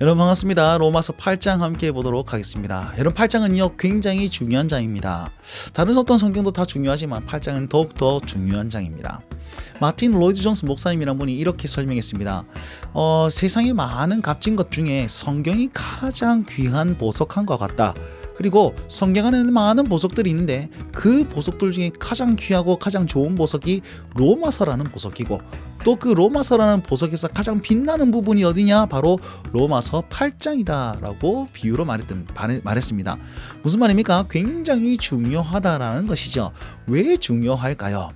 여러분 반갑습니다. 로마서 8장 함께 보도록 하겠습니다. 여러분 8장은요 굉장히 중요한 장입니다. 다른 어떤 성경도 다 중요하지만 8장은 더욱더 중요한 장입니다. 마틴 로이드 존스 목사님이란 분이 이렇게 설명했습니다. 세상에 많은 값진 것 중에 성경이 가장 귀한 보석한 것 같다. 그리고 성경 안에는 많은 보석들이 있는데 그 보석들 중에 가장 귀하고 가장 좋은 보석이 로마서라는 보석이고, 또 그 로마서라는 보석에서 가장 빛나는 부분이 어디냐? 바로 로마서 8장이다 라고 비유로 말했습니다. 무슨 말입니까? 굉장히 중요하다라는 것이죠. 왜 중요할까요?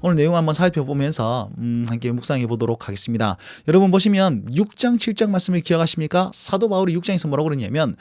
오늘 내용 한번 살펴보면서 함께 묵상해 보도록 하겠습니다. 여러분 보시면 6장 7장 말씀을 기억하십니까? 사도 바울이 6장에서 뭐라고 그러냐면,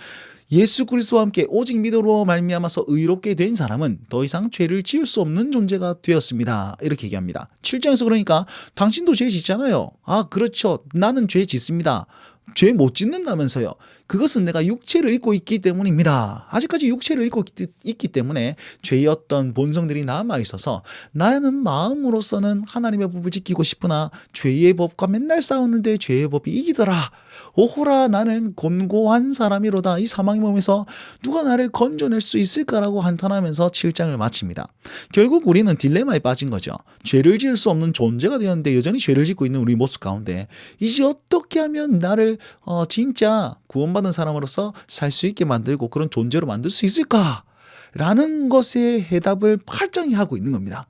예수 그리스도와 함께 오직 믿음으로 말미암아서 의롭게 된 사람은 더 이상 죄를 지을 수 없는 존재가 되었습니다. 이렇게 얘기합니다. 7장에서 그러니까 당신도 죄 짓잖아요. 아 그렇죠. 나는 죄 짓습니다. 죄 못 짓는다면서요. 그것은 내가 육체를 입고 있기 때문입니다. 아직까지 육체를 입고 있기 때문에 죄의 어떤 본성들이 남아있어서 나는 마음으로서는 하나님의 법을 지키고 싶으나 죄의 법과 맨날 싸우는데 죄의 법이 이기더라. 오호라 나는 곤고한 사람이로다. 이 사망의 몸에서 누가 나를 건져낼 수 있을까라고 한탄하면서 7장을 마칩니다. 결국 우리는 딜레마에 빠진 거죠. 죄를 지을 수 없는 존재가 되었는데 여전히 죄를 짓고 있는 우리 모습 가운데 이제 어떻게 하면 나를 진짜 구원받은 사람으로서 살 수 있게 만들고 그런 존재로 만들 수 있을까? 라는 것에 해답을 8장이 하고 있는 겁니다.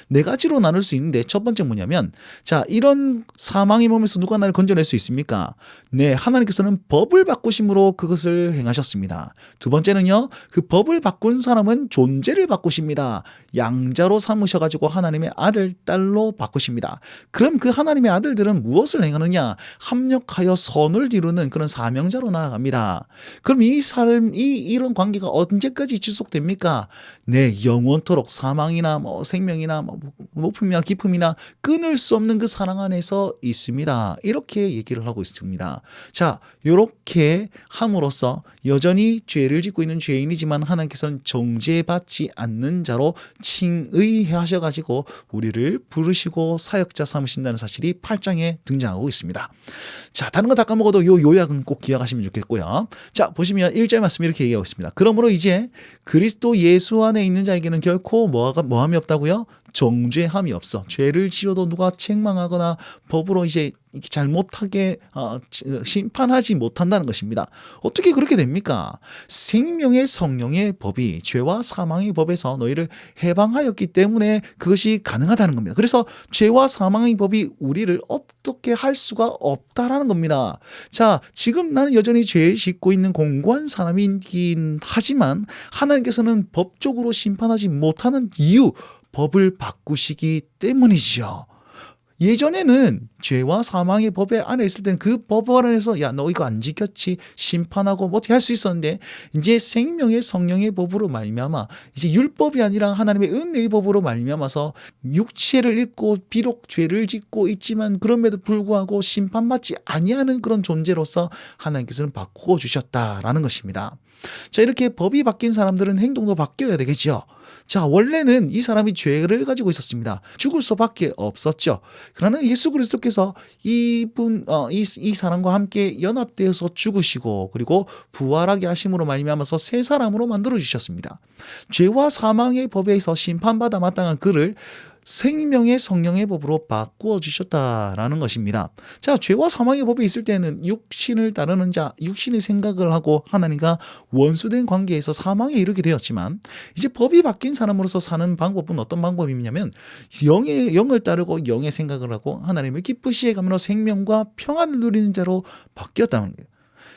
네 가지로 나눌 수 있는데, 첫 번째 뭐냐면, 자, 이런 사망의 몸에서 누가 나를 건져낼 수 있습니까? 네, 하나님께서는 법을 바꾸심으로 그것을 행하셨습니다. 두 번째는요, 그 법을 바꾼 사람은 존재를 바꾸십니다. 양자로 삼으셔가지고 하나님의 아들, 딸로 바꾸십니다. 그럼 그 하나님의 아들들은 무엇을 행하느냐? 합력하여 선을 이루는 그런 사명자로 나아갑니다. 그럼 이런 관계가 언제까지 지속됩니까? 네, 영원토록 사망이나 생명이나 높음이나 깊음이나 끊을 수 없는 그 사랑 안에서 있습니다. 이렇게 얘기를 하고 있습니다. 자, 이렇게 함으로써 여전히 죄를 짓고 있는 죄인이지만 하나님께서는 정죄받지 않는 자로 칭의해 하셔가지고 우리를 부르시고 사역자 삼으신다는 사실이 8장에 등장하고 있습니다. 자, 다른 거 다 까먹어도 요 요약은 꼭 기억하시면 좋겠고요. 자, 보시면 1절 말씀이 이렇게 얘기하고 있습니다. 그러므로 이제 그리스도 예수 안에 있는 자에게는 결코 뭐함이 없다고요? 정죄함이 없어. 죄를 지어도 누가 책망하거나 법으로 이제 잘못하게 심판하지 못한다는 것입니다. 어떻게 그렇게 됩니까? 생명의 성령의 법이 죄와 사망의 법에서 너희를 해방하였기 때문에 그것이 가능하다는 겁니다. 그래서 죄와 사망의 법이 우리를 어떻게 할 수가 없다라는 겁니다. 자, 지금 나는 여전히 죄를 짓고 있는 공고한 사람이긴 하지만 하나님께서는 법적으로 심판하지 못하는 이유, 법을 바꾸시기 때문이죠. 예전에는 죄와 사망의 법에 안에 있을 때는 그 법 안에서 야, 너 이거 안 지켰지 심판하고 뭐 어떻게 할 수 있었는데, 이제 생명의 성령의 법으로 말미암아 이제 율법이 아니라 하나님의 은혜의 법으로 말미암아서 육체를 입고 비록 죄를 짓고 있지만 그럼에도 불구하고 심판받지 아니하는 그런 존재로서 하나님께서는 바꾸어 주셨다라는 것입니다. 자, 이렇게 법이 바뀐 사람들은 행동도 바뀌어야 되겠죠. 자, 원래는 이 사람이 죄를 가지고 있었습니다. 죽을 수밖에 없었죠. 그러나 예수 그리스도께서 이 사람과 함께 연합되어서 죽으시고 그리고 부활하게 하심으로 말미암아서 새 사람으로 만들어 주셨습니다. 죄와 사망의 법에서 심판받아 마땅한 그를 생명의 성령의 법으로 바꾸어 주셨다라는 것입니다. 자, 죄와 사망의 법에 있을 때는 육신을 따르는 자, 육신의 생각을 하고 하나님과 원수된 관계에서 사망에 이르게 되었지만, 이제 법이 바뀐 사람으로서 사는 방법은 어떤 방법이냐면 영을 따르고 영의 생각을 하고 하나님을 기쁘시게 가므로 생명과 평안을 누리는 자로 바뀌었다는 거예요.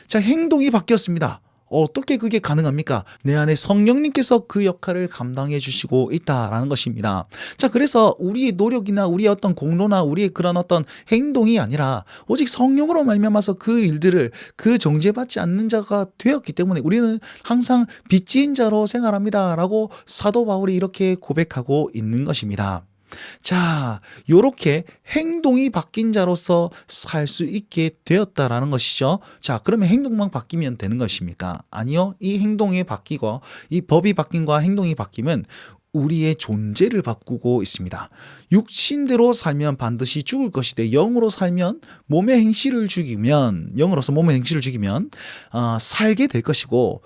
자, 행동이 바뀌었습니다. 어떻게 그게 가능합니까? 내 안에 성령님께서 그 역할을 감당해 주시고 있다라는 것입니다. 자, 그래서 우리의 노력이나 우리의 어떤 공로나 우리의 그런 어떤 행동이 아니라 오직 성령으로 말미암아서 그 일들을 그 정죄받지 않는 자가 되었기 때문에 우리는 항상 빚진 자로 생활합니다라고 사도 바울이 이렇게 고백하고 있는 것입니다. 자, 요렇게 행동이 바뀐 자로서 살 수 있게 되었다라는 것이죠. 자, 그러면 행동만 바뀌면 되는 것입니까? 아니요. 이 행동이 바뀌고 이 법이 바뀐과 행동이 바뀌면 우리의 존재를 바꾸고 있습니다. 육신대로 살면 반드시 죽을 것이되 영으로 살면 몸의 행실을 죽이면 영으로서 몸의 행실을 죽이면 살게 될 것이고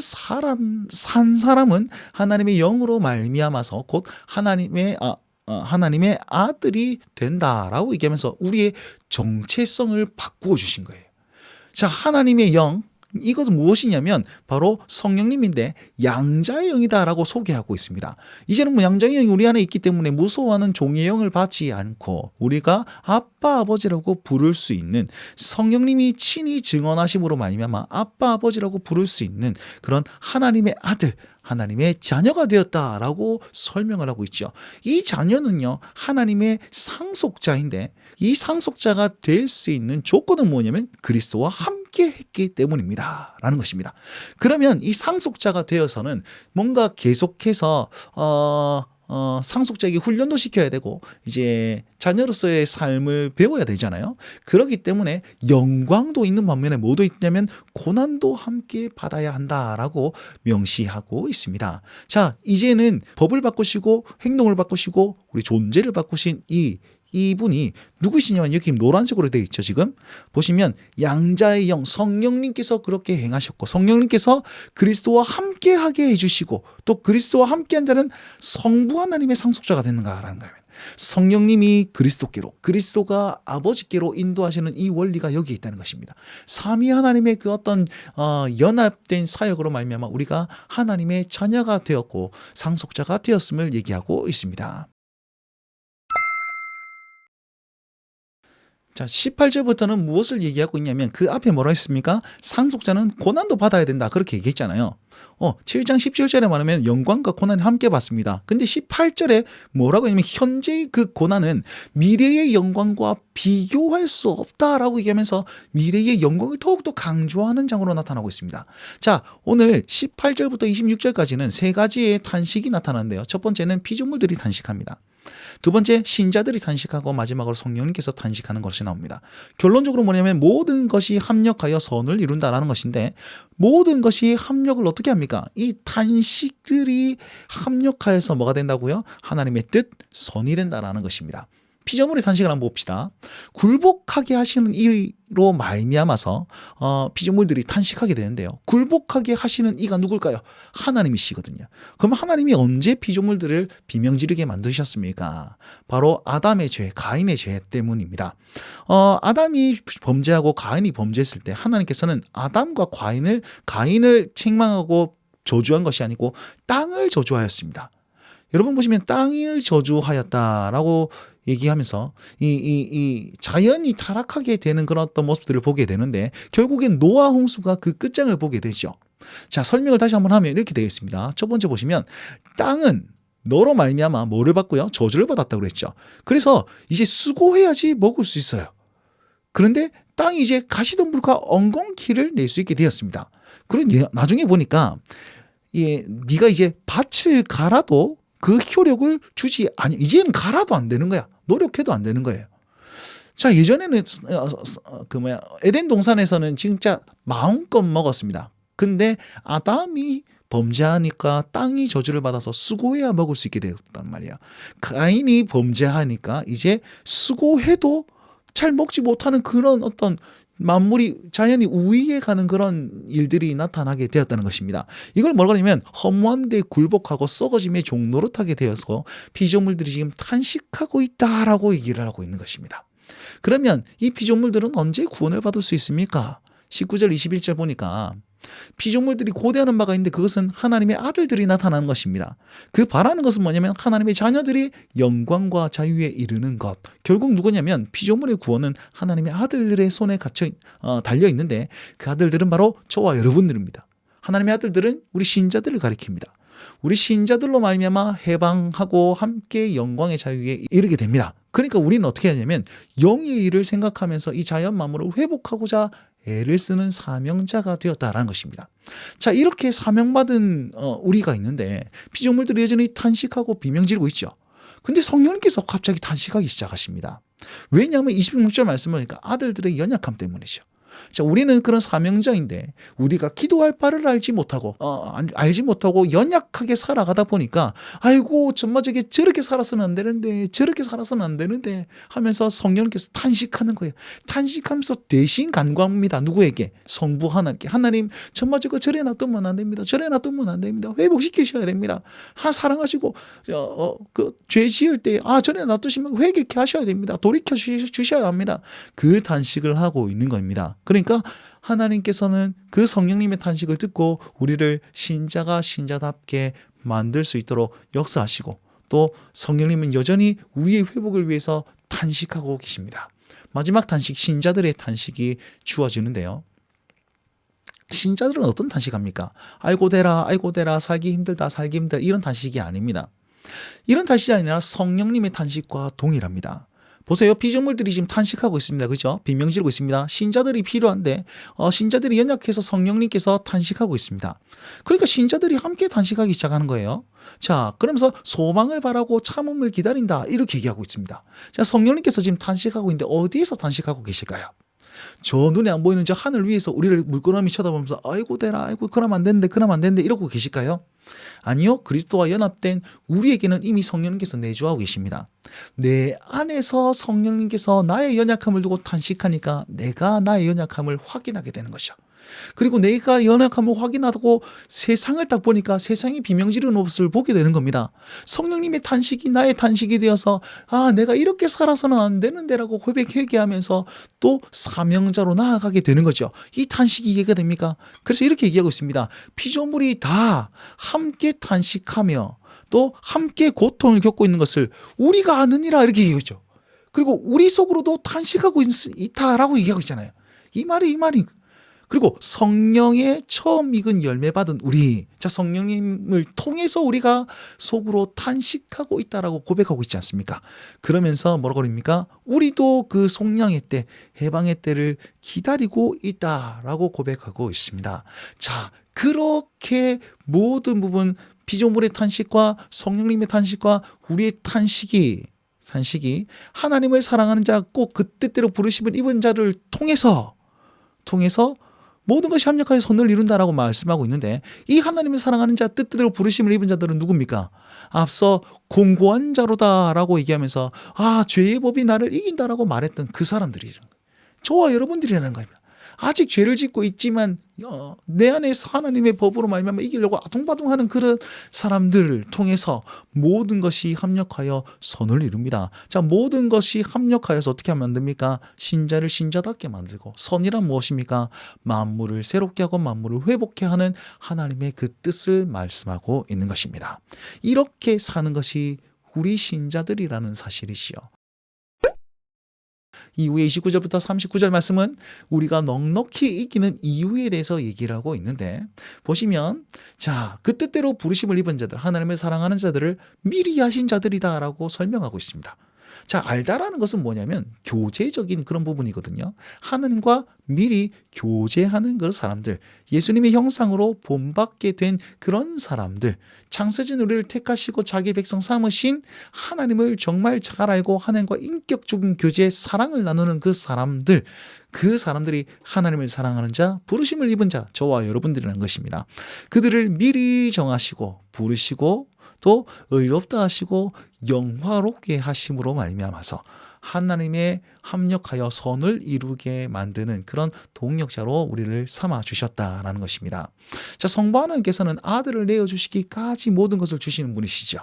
산 사람은 하나님의 영으로 말미암아서 곧 하나님의 아들이 된다라고 얘기하면서 우리의 정체성을 바꾸어 주신 거예요. 자, 하나님의 영, 이것은 무엇이냐면 바로 성령님인데 양자의 영이다라고 소개하고 있습니다. 이제는 양자의 영이 우리 안에 있기 때문에 무서워하는 종의 영을 받지 않고 우리가 아빠 아버지라고 부를 수 있는, 성령님이 친히 증언하심으로 말미암아 아빠 아버지라고 부를 수 있는 그런 하나님의 아들, 하나님의 자녀가 되었다라고 설명을 하고 있죠. 이 자녀는요, 하나님의 상속자인데 이 상속자가 될 수 있는 조건은 뭐냐면 그리스도와 함께 했기 때문입니다 라는 것입니다. 그러면 이 상속자가 되어서는 뭔가 계속해서 상속자에게 훈련도 시켜야 되고 이제 자녀로서의 삶을 배워야 되잖아요. 그렇기 때문에 영광도 있는 반면에 뭐도 있냐면 고난도 함께 받아야 한다라고 명시하고 있습니다. 자, 이제는 법을 바꾸시고 행동을 바꾸시고 우리 존재를 바꾸신 이분이 누구시냐면 여기 노란색으로 되어 있죠. 지금 보시면 양자의 영, 성령님께서 그렇게 행하셨고 성령님께서 그리스도와 함께하게 해주시고 또 그리스도와 함께한 자는 성부 하나님의 상속자가 되는가라는 거예요. 성령님이 그리스도께로, 그리스도가 아버지께로 인도하시는 이 원리가 여기에 있다는 것입니다. 삼위 하나님의 그 어떤 연합된 사역으로 말미암아 우리가 하나님의 자녀가 되었고 상속자가 되었음을 얘기하고 있습니다. 자, 18절부터는 무엇을 얘기하고 있냐면 그 앞에 뭐라 했습니까? 상속자는 고난도 받아야 된다. 그렇게 얘기했잖아요. 7장 17절에 말하면 영광과 고난을 함께 받습니다. 근데 18절에 뭐라고 하냐면 현재의 그 고난은 미래의 영광과 비교할 수 없다라고 얘기하면서 미래의 영광을 더욱더 강조하는 장으로 나타나고 있습니다. 자, 오늘 18절부터 26절까지는 세 가지의 탄식이 나타나는데요. 첫 번째는 피조물들이 탄식합니다. 두 번째, 신자들이 탄식하고 마지막으로 성령님께서 탄식하는 것이 나옵니다. 결론적으로 뭐냐면 모든 것이 합력하여 선을 이룬다라는 것인데 모든 것이 합력을 어떻게 합니까? 이 탄식들이 합력하여서 뭐가 된다고요? 하나님의 뜻, 선이 된다라는 것입니다. 피조물의 탄식을 한번 봅시다. 굴복하게 하시는 이로 말미암아서 피조물들이 탄식하게 되는데요. 굴복하게 하시는 이가 누굴까요? 하나님이시거든요. 그럼 하나님이 언제 피조물들을 비명지르게 만드셨습니까? 바로 아담의 죄, 가인의 죄 때문입니다. 아담이 범죄하고 가인이 범죄했을 때 하나님께서는 아담과 가인을 책망하고 저주한 것이 아니고 땅을 저주하였습니다. 여러분 보시면 땅을 저주하였다라고 얘기하면서 이 자연이 타락하게 되는 그런 어떤 모습들을 보게 되는데 결국엔 노아 홍수가 그 끝장을 보게 되죠. 자, 설명을 다시 한번 하면 이렇게 되어 있습니다. 첫 번째 보시면 땅은 너로 말미암아 뭐를 받고요? 저주를 받았다고 그랬죠. 그래서 이제 수고해야지 먹을 수 있어요. 그런데 땅이 이제 가시덤불과 엉겅퀴를 낼 수 있게 되었습니다. 그런데 나중에 보니까 네가 이제 밭을 갈아도 그 효력을 주지 아니 이제는 갈아도 안 되는 거야. 노력해도 안 되는 거예요. 자, 예전에는 에덴 동산에서는 진짜 마음껏 먹었습니다. 근데 아담이 범죄하니까 땅이 저주를 받아서 수고해야 먹을 수 있게 되었단 말이야. 가인이 범죄하니까 이제 수고해도 잘 먹지 못하는 그런 어떤 만물이 자연이 우위에 가는 그런 일들이 나타나게 되었다는 것입니다. 이걸 뭐라고 하냐면 허무한 데 굴복하고 썩어짐의 종노릇하게 되어서 피조물들이 지금 탄식하고 있다라고 얘기를 하고 있는 것입니다. 그러면 이 피조물들은 언제 구원을 받을 수 있습니까? 19절 21절 보니까 피조물들이 고대하는 바가 있는데 그것은 하나님의 아들들이 나타나는 것입니다. 그 바라는 것은 뭐냐면 하나님의 자녀들이 영광과 자유에 이르는 것. 결국 누구냐면 피조물의 구원은 하나님의 아들들의 손에 달려 있는데 그 아들들은 바로 저와 여러분들입니다. 하나님의 아들들은 우리 신자들을 가리킵니다. 우리 신자들로 말미암아 해방하고 함께 영광의 자유에 이르게 됩니다. 그러니까 우리는 어떻게 하냐면 영의 일을 생각하면서 이 자연 만물을 회복하고자 애를 쓰는 사명자가 되었다라는 것입니다. 자, 이렇게 사명받은 우리가 있는데 피조물들이 여전히 탄식하고 비명지르고 있죠. 근데 성령님께서 갑자기 탄식하기 시작하십니다. 왜냐하면 26절 말씀을 보니까 아들들의 연약함 때문이죠. 자, 우리는 그런 사명자인데 우리가 기도할 바를 알지 못하고 연약하게 살아가다 보니까 아이고 정말 저렇게 살아서는 안 되는데 저렇게 살아서는 안 되는데 하면서 성령께서 탄식하는 거예요. 탄식하면서 대신 간구합니다. 누구에게? 성부 하나님께. 하나님 정말 저래 놔두면 안 됩니다. 저래 놔두면 안 됩니다. 회복시키셔야 됩니다. 사랑하시고 죄 지을 때 저래 놔두시면 회개케 하셔야 됩니다. 돌이켜 주셔야 합니다. 그 탄식을 하고 있는 겁니다. 그러니까 하나님께서는 그 성령님의 탄식을 듣고 우리를 신자가 신자답게 만들 수 있도록 역사하시고 또 성령님은 여전히 우리의 회복을 위해서 탄식하고 계십니다. 마지막 탄식, 신자들의 탄식이 주어지는데요. 신자들은 어떤 탄식합니까? 아이고 되라 살기 힘들다 이런 탄식이 아닙니다. 이런 탄식이 아니라 성령님의 탄식과 동일합니다. 보세요. 피조물들이 지금 탄식하고 있습니다. 그죠? 비명 지르고 있습니다. 신자들이 필요한데 신자들이 연약해서 성령님께서 탄식하고 있습니다. 그러니까 신자들이 함께 탄식하기 시작하는 거예요. 자, 그러면서 소망을 바라고 참음을 기다린다 이렇게 얘기하고 있습니다. 자, 성령님께서 지금 탄식하고 있는데 어디에서 탄식하고 계실까요? 저 눈에 안 보이는 저 하늘 위에서 우리를 물끄러미 쳐다보면서 아이고 되라 그러면 안 되는데 이러고 계실까요? 아니요. 그리스도와 연합된 우리에게는 이미 성령님께서 내주하고 계십니다. 내 안에서 성령님께서 나의 연약함을 두고 탄식하니까 내가 나의 연약함을 확인하게 되는 것이죠. 그리고 내가 연약함을 확인하고 세상을 딱 보니까 세상이 비명 지르는 모습을 보게 되는 겁니다. 성령님의 탄식이 나의 탄식이 되어서 내가 이렇게 살아서는 안 되는데 라고 회개하면서 또 사명자로 나아가게 되는 거죠. 이 탄식이 이해가 됩니까? 그래서 이렇게 얘기하고 있습니다. 피조물이 다 함께 탄식하며 또 함께 고통을 겪고 있는 것을 우리가 아느니라 이렇게 얘기하고 있죠. 그리고 우리 속으로도 탄식하고 있다라고 얘기하고 있잖아요. 이 말이 그리고 성령의 처음 익은 열매 받은 우리, 자, 성령님을 통해서 우리가 속으로 탄식하고 있다라고 고백하고 있지 않습니까? 그러면서 뭐라고 그럽니까? 우리도 그 속량의 때, 해방의 때를 기다리고 있다라고 고백하고 있습니다. 자, 그렇게 모든 부분 피조물의 탄식과 성령님의 탄식과 우리의 탄식이 하나님을 사랑하는 자, 꼭 그 뜻대로 부르심을 입은 자를 통해서 모든 것이 합력하여 선을 이룬다라고 말씀하고 있는데, 이 하나님을 사랑하는 자, 뜻대로 부르심을 입은 자들은 누굽니까? 앞서 공고한 자로다라고 얘기하면서 죄의 법이 나를 이긴다라고 말했던 그 사람들이라는 거예요. 저와 여러분들이라는 겁니다. 아직 죄를 짓고 있지만 내 안에서 하나님의 법으로 말미암아 이기려고 아둥바둥하는 그런 사람들을 통해서 모든 것이 합력하여 선을 이룹니다. 자, 모든 것이 합력하여서 어떻게 하면 만듭니까? 신자를 신자답게 만들고, 선이란 무엇입니까? 만물을 새롭게 하고 만물을 회복케 하는 하나님의 그 뜻을 말씀하고 있는 것입니다. 이렇게 사는 것이 우리 신자들이라는 사실이시요. 이후에 29절부터 39절 말씀은 우리가 넉넉히 이기는 이유에 대해서 얘기를 하고 있는데, 보시면 자, 그 뜻대로 부르심을 입은 자들, 하나님을 사랑하는 자들을 미리 하신 자들이다라고 설명하고 있습니다. 자, 알다라는 것은 뭐냐면 교제적인 그런 부분이거든요. 하나님과 미리 교제하는 그런 사람들, 예수님의 형상으로 본받게 된 그런 사람들, 창세진 우리를 택하시고 자기 백성 삼으신 하나님을 정말 잘 알고 하나님과 인격적인 교제, 사랑을 나누는 그 사람들이 하나님을 사랑하는 자, 부르심을 입은 자, 저와 여러분들이라는 것입니다. 그들을 미리 정하시고 부르시고 또 의롭다 하시고 영화롭게 하심으로 말미암아서 하나님의 합력하여 선을 이루게 만드는 그런 동력자로 우리를 삼아 주셨다라는 것입니다. 자, 성부 하나님께서는 아들을 내어주시기까지 모든 것을 주시는 분이시죠.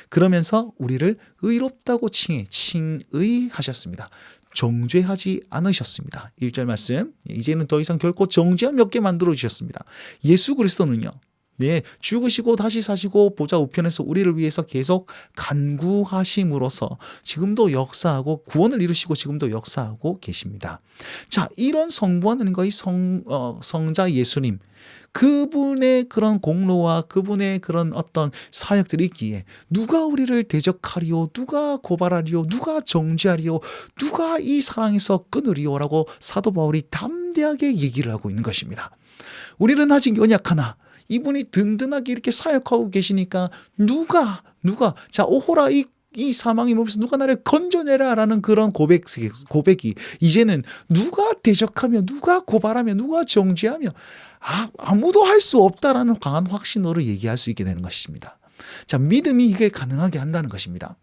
그러면서 우리를 의롭다고 칭의하셨습니다. 정죄하지 않으셨습니다. 1절 말씀, 이제는 더 이상 결코 정죄함이 없게 만들어 주셨습니다. 예수 그리스도는요, 죽으시고 다시 사시고 보좌 우편에서 우리를 위해서 계속 간구하심으로써 지금도 역사하고 구원을 이루시고 지금도 역사하고 계십니다. 자, 이런 성부 하나님과 이 성자 예수님, 그분의 그런 공로와 그분의 그런 어떤 사역들이 있기에 누가 우리를 대적하리요, 누가 고발하리요, 누가 정죄하리요, 누가 이 사랑에서 끊으리요라고 사도 바울이 담대하게 얘기를 하고 있는 것입니다. 우리는 아직 연약하나 이분이 든든하게 이렇게 사역하고 계시니까 누가 자, 오호라 이 이 사망의 몸에서 누가 나를 건져내라 라는 그런 고백이 이제는 누가 대적하며 누가 고발하며 누가 정죄하며 아무도 할 수 없다라는 강한 확신으로 얘기할 수 있게 되는 것입니다. 자, 믿음이 이게 가능하게 한다는 것입니다.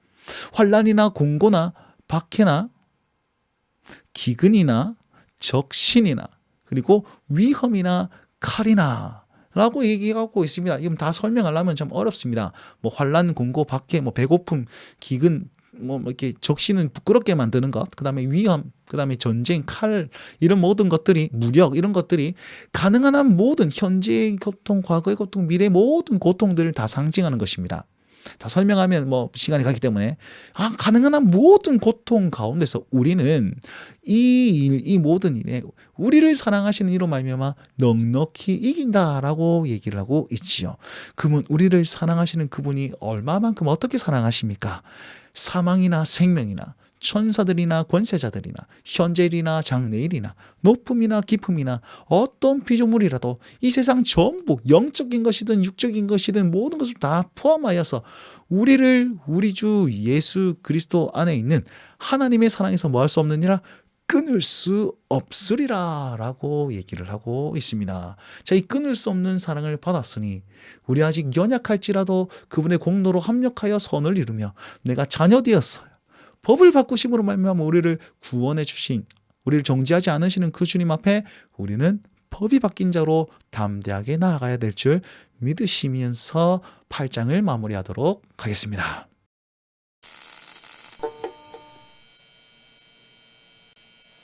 환난이나 공고나 박해나 기근이나 적신이나 그리고 위험이나 칼이나 라고 얘기하고 있습니다. 이건 다 설명하려면 참 어렵습니다. 뭐 환난, 공고, 박해, 뭐 배고픔, 기근, 뭐 이렇게 적신은 부끄럽게 만드는 것, 그다음에 위험, 그다음에 전쟁, 칼 이런 모든 것들이 무력 이런 것들이 가능한 한 모든 현재의 고통, 과거의 고통, 미래의 모든 고통들을 다 상징하는 것입니다. 다 설명하면 뭐 시간이 가기 때문에 가능한 한 모든 고통 가운데서 우리는 이 모든 일에 우리를 사랑하시는 이로 말미암아 넉넉히 이긴다라고 얘기를 하고 있지요. 그분 우리를 사랑하시는 그분이 얼마만큼 어떻게 사랑하십니까? 사망이나 생명이나 천사들이나 권세자들이나 현재일이나 장래일이나 높음이나 깊음이나 어떤 피조물이라도 이 세상 전부 영적인 것이든 육적인 것이든 모든 것을 다 포함하여서 우리를 우리 주 예수 그리스도 안에 있는 하나님의 사랑에서 뭐 할 수 없느니라 끊을 수 없으리라 라고 얘기를 하고 있습니다. 자, 이 끊을 수 없는 사랑을 받았으니 우리 아직 연약할지라도 그분의 공로로 합력하여 선을 이루며 내가 자녀 되었어요. 법을 바꾸심으로 말미암아 우리를 구원해 주신 우리를 정죄하지 않으시는 그 주님 앞에 우리는 법이 바뀐 자로 담대하게 나아가야 될 줄 믿으시면서 8장을 마무리하도록 하겠습니다.